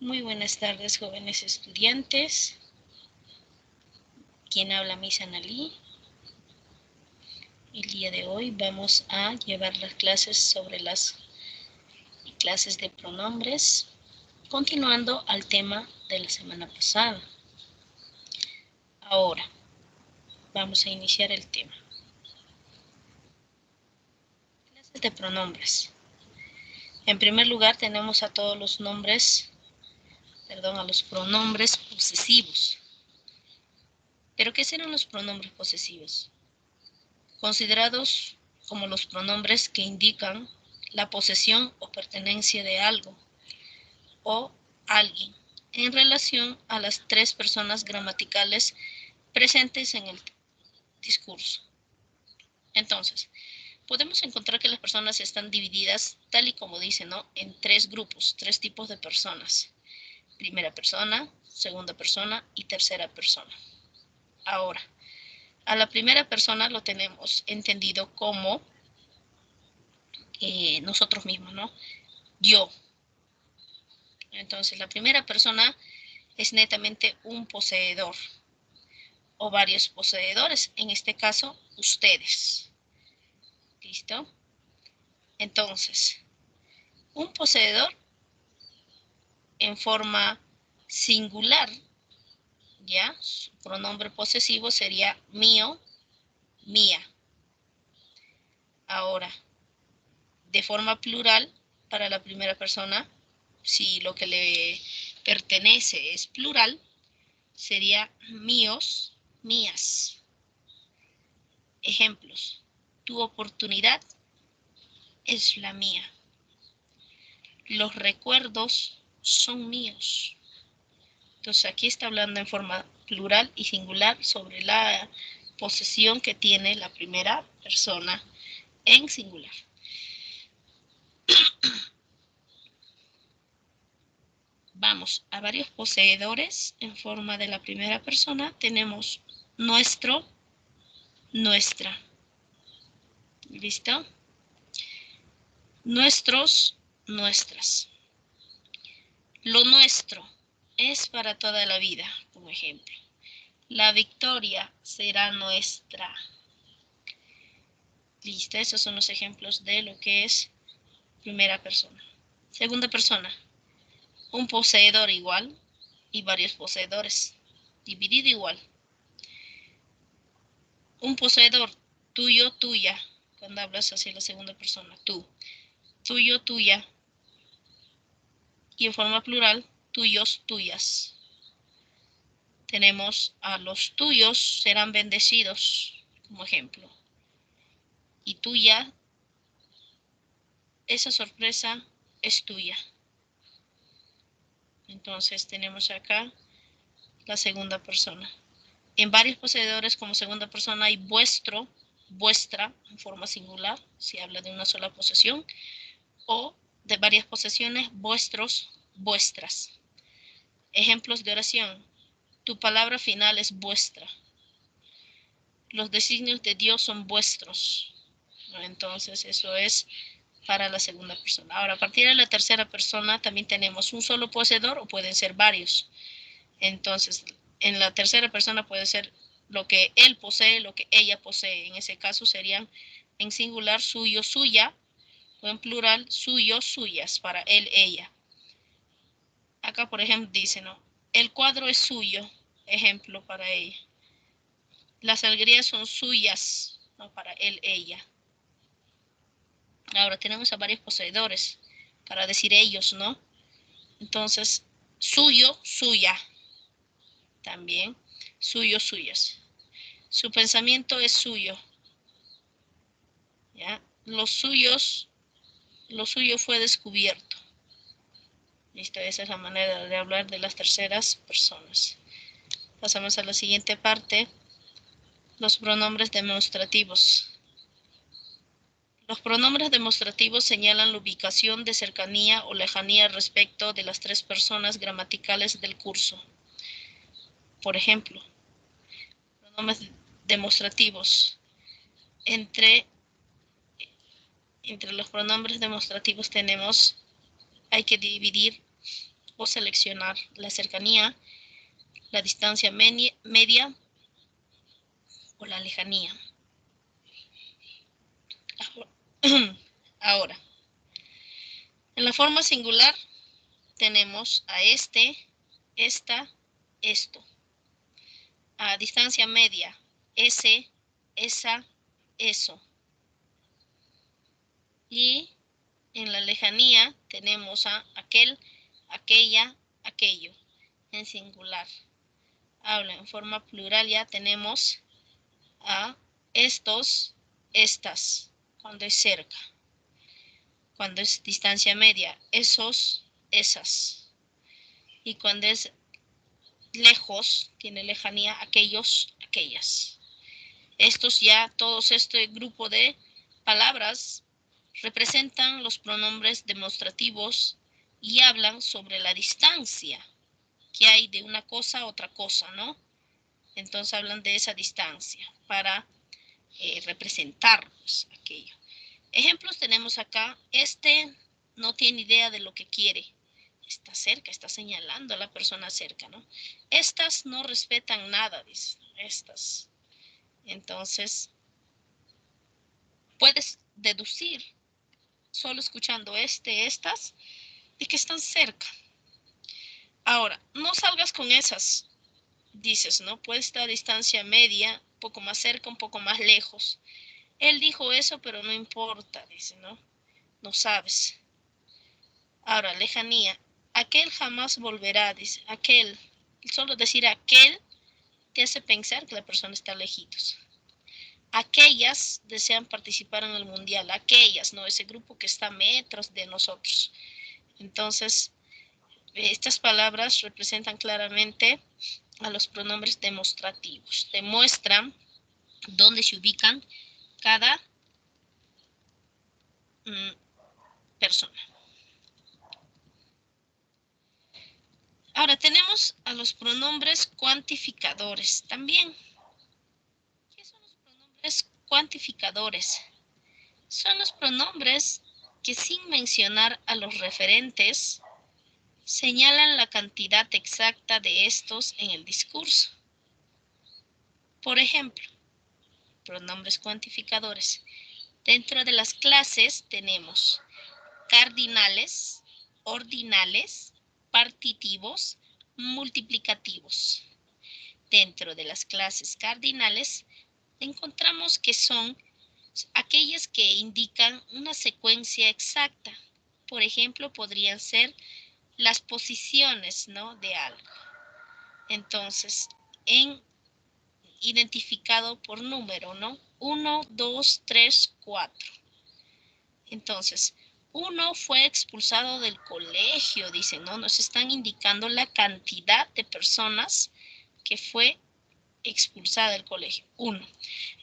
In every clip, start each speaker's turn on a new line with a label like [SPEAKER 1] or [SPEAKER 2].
[SPEAKER 1] Muy buenas tardes, jóvenes estudiantes. ¿Quién habla? Miss Analí. El día de hoy vamos a llevar las clases sobre las clases de pronombres, continuando al tema de la semana pasada. Ahora, vamos a iniciar el tema. Clases de pronombres. En primer lugar tenemos a todos los nombres, a los pronombres posesivos. ¿Pero qué serán los pronombres posesivos? Considerados como los pronombres que indican la posesión o pertenencia de algo o alguien en relación a las tres personas gramaticales presentes en el discurso. Entonces, podemos encontrar que las personas están divididas, tal y como dice, ¿no?, en tres grupos, tres tipos de personas. Primera persona, segunda persona y tercera persona. Ahora, a la primera persona lo tenemos entendido como nosotros mismos, ¿no? Yo. Entonces, la primera persona es netamente un poseedor o varios poseedores, en este caso, ustedes. ¿Listo? Entonces, un poseedor en forma singular, ¿ya? Su pronombre posesivo sería mío, mía. Ahora, de forma plural, para la primera persona, si lo que le pertenece es plural, sería míos, mías. Ejemplos. Tu oportunidad es la mía. Los recuerdos son míos. Entonces aquí está hablando en forma plural y singular sobre la posesión que tiene la primera persona en singular. Vamos a varios poseedores en forma de la primera persona. Tenemos nuestro, nuestra. ¿Listo? Nuestros, nuestras. Lo nuestro es para toda la vida, como ejemplo. La victoria será nuestra. Listo, esos son los ejemplos de lo que es primera persona. Segunda persona, un poseedor igual y varios poseedores, dividido igual. Un poseedor, tuyo, tuya, cuando hablas hacia la segunda persona, tú. Tuyo, tuya. Y en forma plural, tuyos, tuyas. Tenemos a los tuyos serán bendecidos, como ejemplo. Y tuya, esa sorpresa es tuya. Entonces tenemos acá la segunda persona. En varios poseedores como segunda persona hay vuestro, vuestra, en forma singular, si habla de una sola posesión, o de varias posesiones, vuestros, vuestras. Ejemplos de oración. Tu palabra final es vuestra. Los designios de Dios son vuestros. Entonces eso es para la segunda persona. Ahora, a partir de la tercera persona también tenemos un solo poseedor o pueden ser varios. Entonces, en la tercera persona puede ser lo que él posee, lo que ella posee. En ese caso serían en singular suyo, suya, o en plural suyo, suyas, para él, ella. Acá, por ejemplo, dice, ¿no? El cuadro es suyo, ejemplo para ella. Las alegrías son suyas, ¿no? Para él, ella. Ahora tenemos a varios poseedores para decir ellos, ¿no? Entonces, suyo, suya. También, suyo, suyas. Su pensamiento es suyo. ¿Ya? Lo suyo fue descubierto. ¿Listo? Esa es la manera de hablar de las terceras personas. Pasamos a la siguiente parte. Los pronombres demostrativos. Los pronombres demostrativos señalan la ubicación de cercanía o lejanía respecto de las tres personas gramaticales del curso. Por ejemplo, pronombres demostrativos. Entre los pronombres demostrativos hay que dividir o seleccionar la cercanía, la distancia media o la lejanía. Ahora, en la forma singular tenemos a este, esta, esto. A distancia media, ese, esa, eso. Y en la lejanía tenemos a aquel, aquella, aquello, en singular. Ahora, en forma plural ya tenemos a estos, estas, cuando es cerca. Cuando es distancia media, esos, esas. Y cuando es lejos, tiene lejanía, aquellos, aquellas. Estos ya, todos este grupo de palabras representan los pronombres demostrativos y hablan sobre la distancia que hay de una cosa a otra cosa, ¿no? Entonces hablan de esa distancia para representar pues, aquello. Ejemplos tenemos acá. Este no tiene idea de lo que quiere. Está cerca, está señalando a la persona cerca, ¿no? Estas no respetan nada, dice. Estas. Entonces, puedes deducir, solo escuchando estas, de que están cerca. Ahora, no salgas con esas, dices, ¿no? Puede estar a distancia media, un poco más cerca, un poco más lejos. Él dijo eso, pero no importa, dice, ¿no? No sabes. Ahora, lejanía. Aquel jamás volverá, dice. Aquel. Solo decir aquel te hace pensar que la persona está lejitos. Aquellas desean participar en el mundial. Aquellas, ¿no? Ese grupo que está a metros de nosotros. Entonces, estas palabras representan claramente a los pronombres demostrativos. Demuestran dónde se ubican cada persona. Ahora tenemos a los pronombres cuantificadores también. ¿Qué son los pronombres cuantificadores? Son los pronombres que sin mencionar a los referentes señalan la cantidad exacta de estos en el discurso. Por ejemplo, pronombres cuantificadores. Dentro de las clases tenemos cardinales, ordinales, partitivos, multiplicativos. Dentro de las clases cardinales encontramos que son aquellas que indican una secuencia exacta. Por ejemplo, podrían ser las posiciones, ¿no?, de algo. Entonces, identificado por número, ¿no? 1, 2, 3, 4. Entonces, 1 fue expulsado del colegio, dicen, ¿no? Nos están indicando la cantidad de personas que fue expulsada del colegio. 1.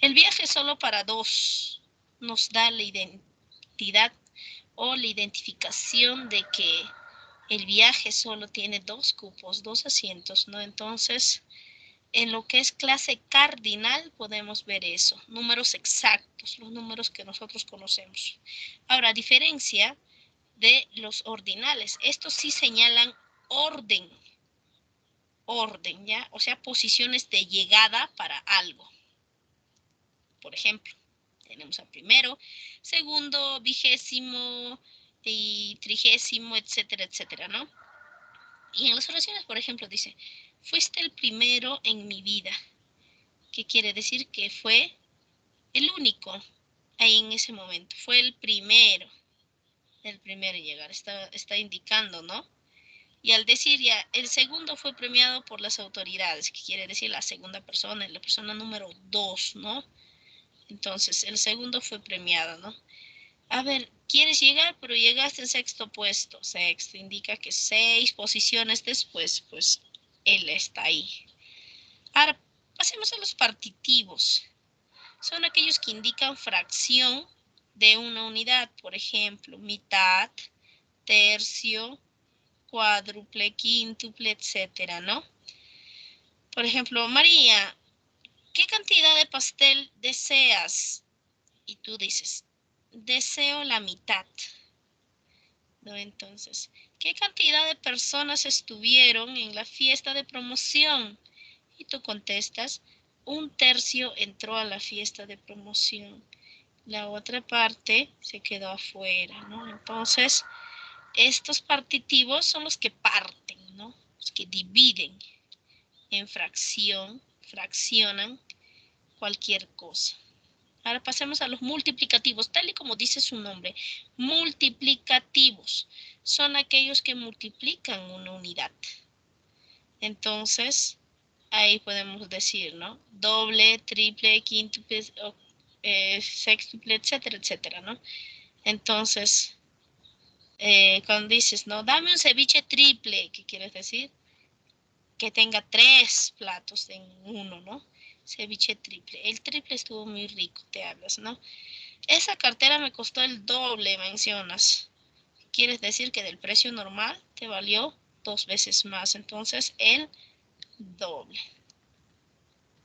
[SPEAKER 1] El viaje solo para 2 nos da la identidad o la identificación de que el viaje solo tiene 2 cupos, 2 asientos, ¿no? Entonces, en lo que es clase cardinal podemos ver eso, números exactos, los números que nosotros conocemos. Ahora, a diferencia de los ordinales, estos sí señalan orden, ¿ya? O sea, posiciones de llegada para algo. Por ejemplo, tenemos al primero, segundo, vigésimo y trigésimo, etcétera, etcétera, ¿no? Y en las oraciones, por ejemplo, dice, fuiste el primero en mi vida. ¿Qué quiere decir? Que fue el único ahí en ese momento. Fue el primero en llegar. Está indicando, ¿no? Y al decir ya, el segundo fue premiado por las autoridades, que quiere decir la segunda persona, la persona número 2, ¿no? Entonces, el segundo fue premiado, ¿no? A ver, quieres llegar, pero llegaste en sexto puesto. Sexto indica que 6 posiciones después, pues, él está ahí. Ahora, pasemos a los partitivos. Son aquellos que indican fracción de una unidad. Por ejemplo, mitad, tercio, cuádruple, quíntuple, etcétera, ¿no? Por ejemplo, María, ¿qué cantidad de pastel deseas? Y tú dices, deseo la mitad. ¿No? Entonces, ¿qué cantidad de personas estuvieron en la fiesta de promoción? Y tú contestas, 1/3 entró a la fiesta de promoción. La otra parte se quedó afuera, ¿no? Entonces, estos partitivos son los que parten, ¿no? Los que dividen en fraccionan cualquier cosa. Ahora pasemos a los multiplicativos, tal y como dice su nombre. Multiplicativos son aquellos que multiplican una unidad. Entonces, ahí podemos decir, ¿no? Doble, triple, quíntuple, sextuple, etcétera, etcétera, ¿no? Entonces, cuando dices, no, dame un ceviche triple, ¿qué quieres decir? Que tenga 3 platos en uno, ¿no? Ceviche triple. El triple estuvo muy rico, te hablas, ¿no? Esa cartera me costó el doble, mencionas. Quieres decir que del precio normal te valió 2 veces más. Entonces, el doble.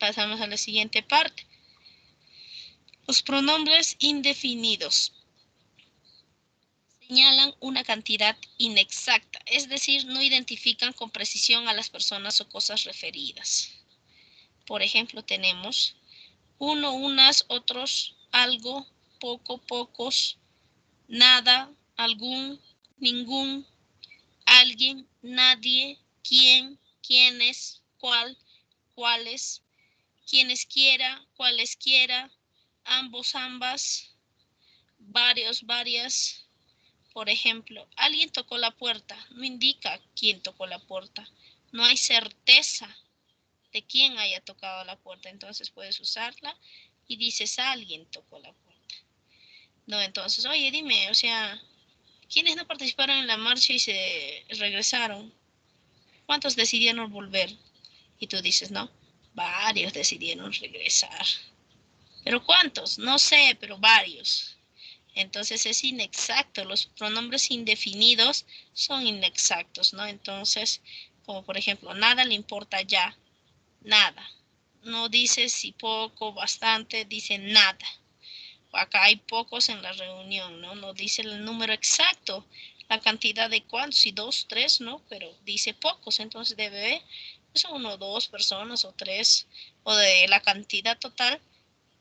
[SPEAKER 1] Pasamos a la siguiente parte. Los pronombres indefinidos señalan una cantidad inexacta, es decir, no identifican con precisión a las personas o cosas referidas. Por ejemplo, tenemos uno, unas, otros, algo, poco, pocos, nada, algún, ningún, alguien, nadie, quién, quiénes, cuál, cuáles, quienesquiera, cualesquiera, ambos, ambas, varios, varias. Por ejemplo, alguien tocó la puerta, no indica quién tocó la puerta. No hay certeza de quién haya tocado la puerta, entonces puedes usarla y dices alguien tocó la puerta. No, entonces, oye, dime, o sea, ¿quiénes no participaron en la marcha y se regresaron? ¿Cuántos decidieron volver? Y tú dices, no, varios decidieron regresar. ¿Pero cuántos? No sé, pero varios. Entonces es inexacto. Los pronombres indefinidos son inexactos, ¿no? Entonces, como por ejemplo, nada le importa ya, nada. No dice si poco, bastante, dice nada. Acá hay pocos en la reunión, ¿no? No dice el número exacto, la cantidad de cuántos, si 2, 3, ¿no? Pero dice pocos, entonces debe ser 1 o 2 personas o 3, o de la cantidad total,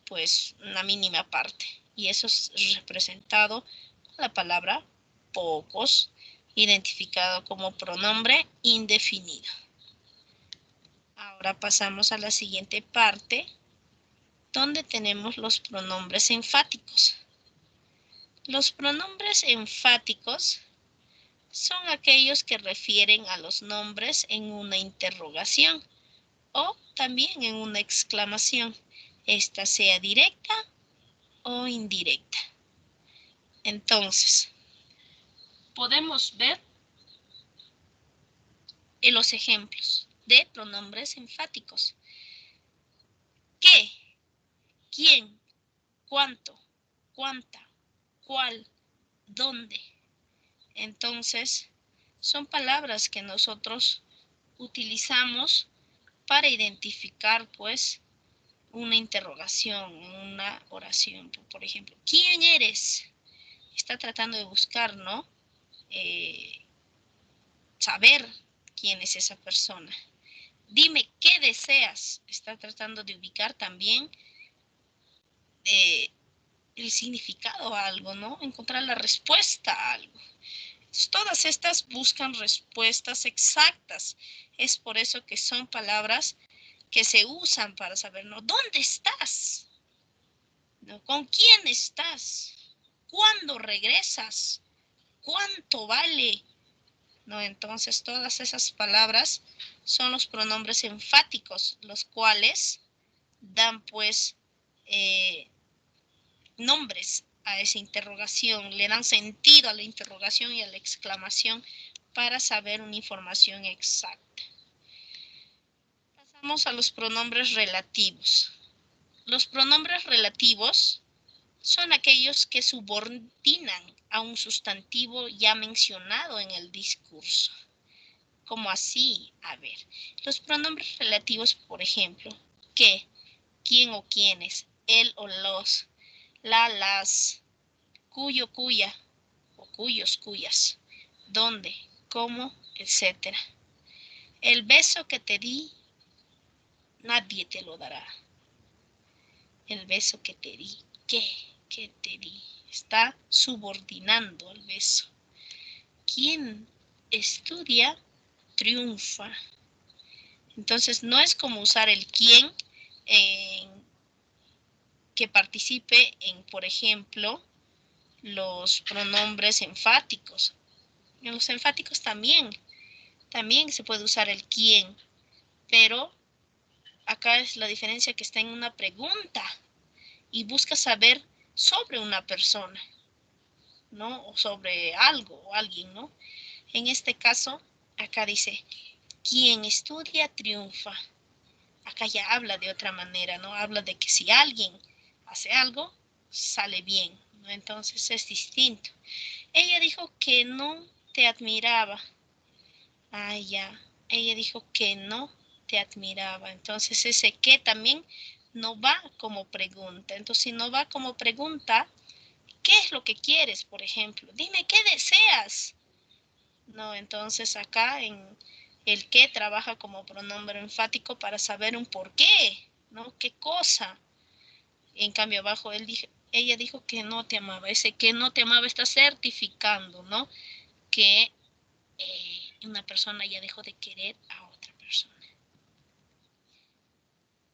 [SPEAKER 1] pues una mínima parte. Y eso es representado con la palabra pocos, identificado como pronombre indefinido. Ahora pasamos a la siguiente parte, donde tenemos los pronombres enfáticos. Los pronombres enfáticos son aquellos que refieren a los nombres en una interrogación o también en una exclamación, esta sea directa o indirecta. Entonces, podemos ver en los ejemplos de pronombres enfáticos. ¿Qué? ¿Quién? ¿Cuánto? ¿Cuánta? ¿Cuál? ¿Dónde? Entonces, son palabras que nosotros utilizamos para identificar, pues, una interrogación, una oración. Por ejemplo, ¿quién eres? Está tratando de buscar, ¿no? Saber quién es esa persona. Dime, ¿qué deseas? Está tratando de ubicar también el significado a algo, ¿no? Encontrar la respuesta a algo. Todas estas buscan respuestas exactas. Es por eso que son palabras que se usan para saber, ¿no? ¿Dónde estás? ¿No? ¿Con quién estás? ¿Cuándo regresas? ¿Cuánto vale? ¿No? Entonces, todas esas palabras son los pronombres enfáticos, los cuales dan, pues, nombres a esa interrogación, le dan sentido a la interrogación y a la exclamación para saber una información exacta. Pasamos a los pronombres relativos. Los pronombres relativos son aquellos que subordinan a un sustantivo ya mencionado en el discurso. ¿Cómo así? A ver, los pronombres relativos, por ejemplo, ¿qué? ¿Quién o quiénes? ¿Él o los? La, las, cuyo, cuya, o cuyos, cuyas. dónde, cómo, etcétera. El beso que te di, nadie te lo dará. El beso que te di, ¿qué te di? Está subordinando al beso. Quien estudia, triunfa. Entonces, no es como usar el quién que participe en, por ejemplo, los pronombres enfáticos. En los enfáticos también se puede usar el quién, pero acá es la diferencia que está en una pregunta y busca saber sobre una persona, ¿no? O sobre algo o alguien, ¿no? En este caso, acá dice, quien estudia triunfa. Acá ya habla de otra manera, ¿no? Habla de que si alguien hace algo, sale bien, ¿no? Entonces es distinto. Ella dijo que no te admiraba. Ah, ya. Ella dijo que no te admiraba. Entonces ese que también no va como pregunta. Entonces si no va como pregunta, ¿qué es lo que quieres, por ejemplo? Dime, ¿qué deseas? No, entonces acá en el que trabaja como pronombre enfático para saber un por qué, ¿no? ¿Qué cosa? En cambio abajo ella dijo que no te amaba. Ese que no te amaba está certificando, ¿no? Que una persona ya dejó de querer a otra persona.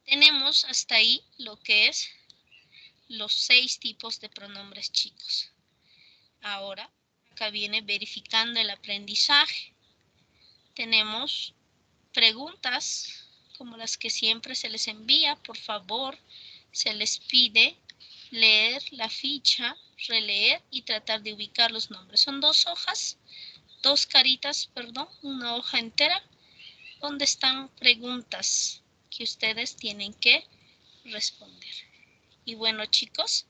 [SPEAKER 1] Tenemos hasta ahí lo que es los 6 tipos de pronombres chicos. Ahora, acá viene verificando el aprendizaje. Tenemos preguntas como las que siempre se les envía. Por favor, se les pide leer la ficha, releer y tratar de ubicar los nombres. Son 2 hojas, 2 caritas, perdón, una hoja entera, donde están preguntas que ustedes tienen que responder. Y bueno, chicos,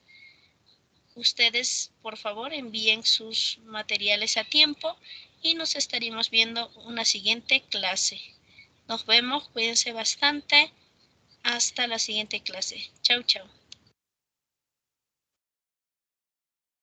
[SPEAKER 1] ustedes por favor envíen sus materiales a tiempo y nos estaremos viendo una siguiente clase. Nos vemos, cuídense bastante. Hasta la siguiente clase. Chau, chau.